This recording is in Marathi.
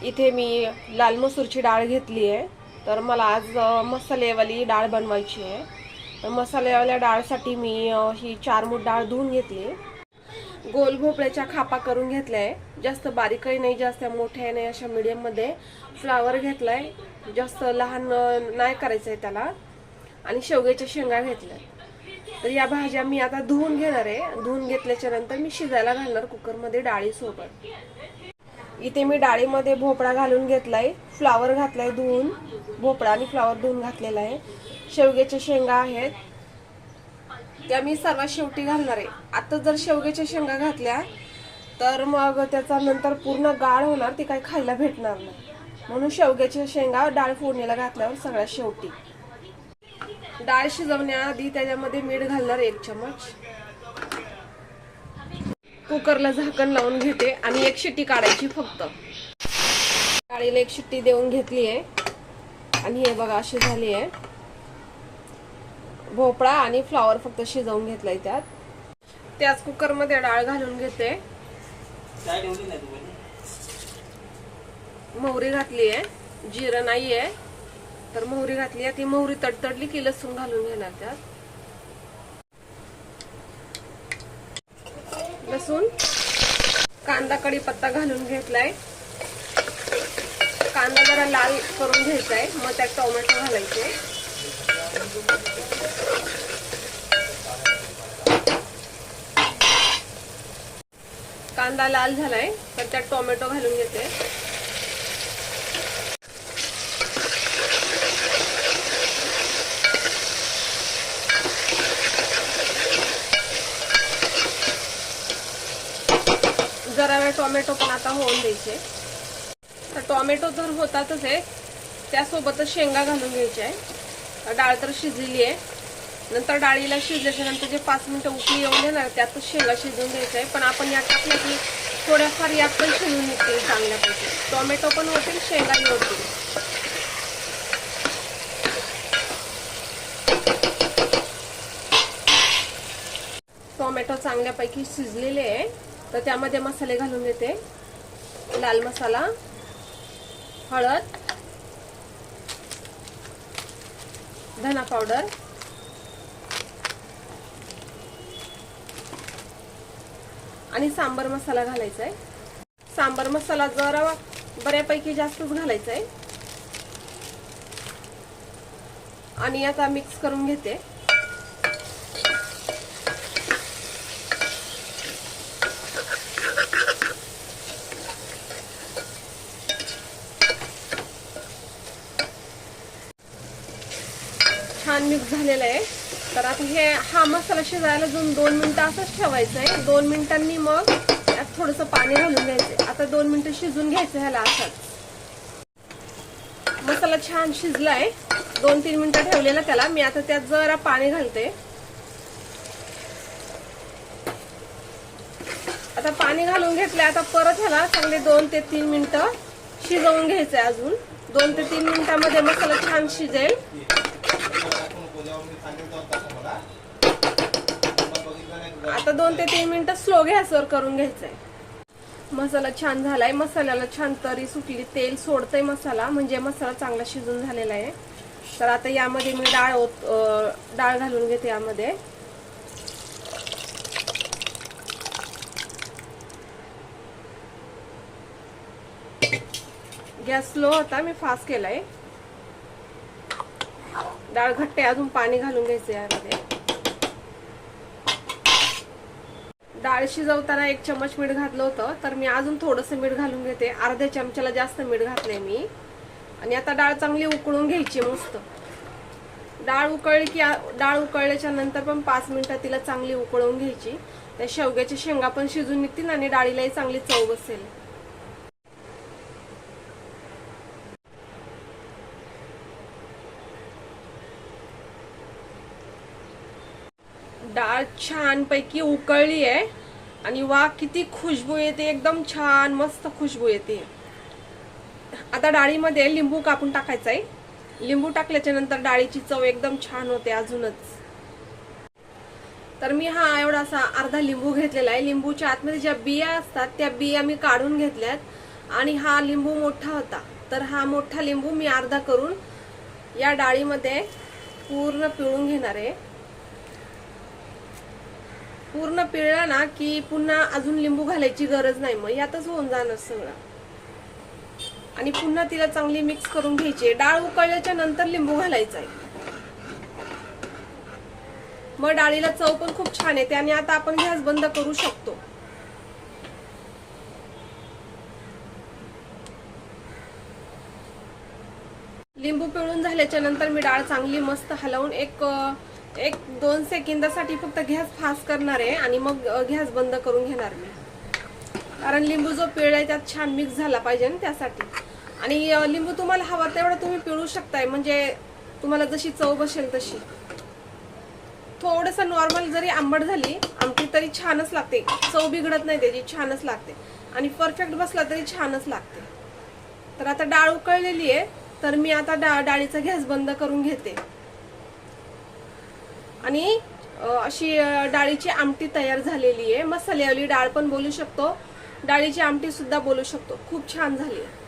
इथे मी लाल मसूरची डाळ घेतली आहे। तर मला आज मसालेवाली डाळ बनवायची आहे। तर मसालेवाल्या डाळसाठी मी ही 4 मूठ डाळ धुवून घेतली। गोल भोपळ्याच्या खापा करून घेतल्या, जास्त बारीकही नाही जास्त मोठ्या नाही, अशा मीडियम मध्ये। फ्लावर घेतलाय, जास्त लहान नाही करायचंय त्याला। आणि शेवग्याच्या शेंगा घेतल्या। तर या भाज्या मी आता धुवून घेणार आहे। धुवून घेतल्याच्या नंतर मी शिजायला घालणार कुकर मध्ये डाळी सोबत। इथे मी डाळीमध्ये भोपळा घालून घेतलाय, फ्लावर घातलाय धुवून, भोपळा आणि फ्लावर धुवून घातलेला आहे। शेवग्याच्या शेंगा आहेत त्या मी सर्वात शेवटी घालणार आहे। आता जर शेवग्याच्या शेंगा घातल्या तर मग त्याचा नंतर पूर्ण गाळ होणार, ती काही खायला भेटणार नाही। म्हणून शेवग्याच्या शेंगा डाळ फोडणीला घातल्यावर सगळ्यात शेवटी। डाळ शिजवण्याआधी त्याच्यामध्ये मीठ घालणार 1 चमच। कुकरला झाकण लावून घेते आणि 1 शिट्टी काढायची फक्त। डाळीला 1 शिट्टी देऊन घेतली आहे आणि हे बघा अशी झाली आहे। भोपळा आणि फ्लावर फक्त शिजवून घेतलाय त्याच कुकर मध्ये डाळ घालून घेते। मोहरी घातली आहे, जिरं नाहीये तर मोहरी घातली आहे। ती मोहरी तडतडली की लसूण घालून घेणार त्यात। लसूण, कांदा, कढीपत्ता घालून घेतलाय। कांदा जरा लाल करून घ्यायचा आहे, मग त्यात टोमॅटो घालायचे। कांदा लाल झालाय तर त्यात टोमॅटो घालून घेते। जरा वेळ टोमॅटो पण आता होऊन द्यायचे। तर टोमॅटो तर होतातच आहे, त्यासोबतच शेंगा घालून घ्यायच्या आहे। डाळ तर शिजली आहे, नंतर डाळीला शिजल्याच्या नंतर जे 5 मिनिटं उकळी येऊन देणार त्यातच शेंगा शिजून द्यायच्या आहे। पण आपण यात टाकल्या की थोड्याफार यात पण शिजून निघतील चांगल्यापैकी, टोमॅटो पण होतील शेंगाही होतील। टोमॅटो चांगल्यापैकी शिजलेले आहे तर त्यामध्ये मसाले घालून देते। लाल मसाला, हळद, धना पावडर, आणि सांबर मसाला घालायचा आहे। सांबर मसाला जरा बऱ्यापैकी जास्तच घालायचा आहे। आणि आता मिक्स करून घेते। छान मिक्स झालेला आहे। तर आता हा मसाला शिजायला 2 मिनिटं असंच ठेवायचं आहे। 2 मिनिटांनी मग यात थोडंसं पाणी घालून घ्यायचं। आता 2 मिनिटं शिजून घ्यायचं ह्याला असंच। मसाला छान शिजलाय, 2-3 मिनिटं ठेवलेला त्याला मी। आता त्यात जरा पाणी घालते। आता पाणी घालून घेतलंय, आता परत ह्याला चांगले 2 ते 3 मिनिटं शिजवून घ्यायचंय। अजून 2 ते 3 मिनिटांमध्ये मसाला छान शिजेल। आता 2 ते 3 मिनिटं स्लो गॅसवर करून घ्यायचंय। मसाला छान झालाय, मसाल्याला छान तरी सुटली, तेल सोडतय मसाला, म्हणजे मसाला चांगला शिजून झालेला आहे। तर आता यामध्ये मी डाळ घालून घेते यामध्ये। गॅस स्लो होता, मी फास्ट केलाय। डाळ घट्ट आहे, अजून पाणी घालून घ्यायचं यामध्ये। डाळ शिजवताना 1 चमच मीठ घातलं होतं, तर मी अजून थोडंसं मीठ घालून घेते। अर्ध्या चमच्याला जास्त मीठ घातलंय मी। आणि आता डाळ चांगली उकळून घ्यायची मस्त। डाळ उकळल्याच्या नंतर पण 5 मिनिटं तिला चांगली उकळून घ्यायची। त्या शेवग्याच्या शेंगा पण शिजून निघतील आणि डाळीलाही चांगली चव बसेल। डाळ छान पैकी उकळली आहे आणि वा किती खुशबू येते, एकदम छान मस्त खुशबू येते। आता डाळीमध्ये लिंबू कापून टाकायचा आहे। लिंबू टाकल्याच्या नंतर डाळीची चव एकदम छान होते अजूनच। तर मी हा एवढासा अर्धा लिंबू घेतलेला आहे। लिंबूच्या आतमध्ये ज्या बिया असतात त्या बिया मी काढून घेतल्यात आणि हा लिंबू मोठा होता, तर हा मोठा लिंबू मी अर्धा करून या डाळीमध्ये पूर्ण पिळून घेणार आहे. पूर्ण पिळला ना की पुन्हा अजून लिंबू घालायची गरज नाही, मग यातच होऊन जाणार सगळं. आणि पुन्हा तिला चांगली मिक्स करून घ्यायची. डाळ उकळल्याच्या नंतर लिंबू घालायचा आहे, मग डाळीला चव पण खूप छान येते. आणि आता आपण गॅस बंद करू शकतो. लिंबू पिळून झाल्याच्या नंतर मी डाळ चांगली मस्त हलवून एक 2 सेकंदासाठी फक्त गॅस फास्ट करणार आहे आणि मग गॅस बंद करून घेणार मी. कारण लिंबू जो पिळलाय त्यात छान मिक्स झाला पाहिजे ना त्यासाठी. आणि लिंबू तुम्हाला हवा तेवढा तुम्ही पिळू शकताय, म्हणजे तुम्हाला जशी चव बसेल तशी. थोडस नॉर्मल जरी आंबट झाली आमटी तरी छानच लागते, चव बिघडत नाही त्याची, छानच लागते. आणि परफेक्ट बसला तरी छानच लागते. तर आता डाळ उकळलेली आहे, तर मी आता डाळीचा गॅस बंद करून घेते. आणि अशी डाळीची आमटी तयार झालेली आहे. मसालेवाली डाळ पण बोलू शकतो, डाळीची आमटी सुद्धा बोलू शकतो. खूप छान झाली आहे.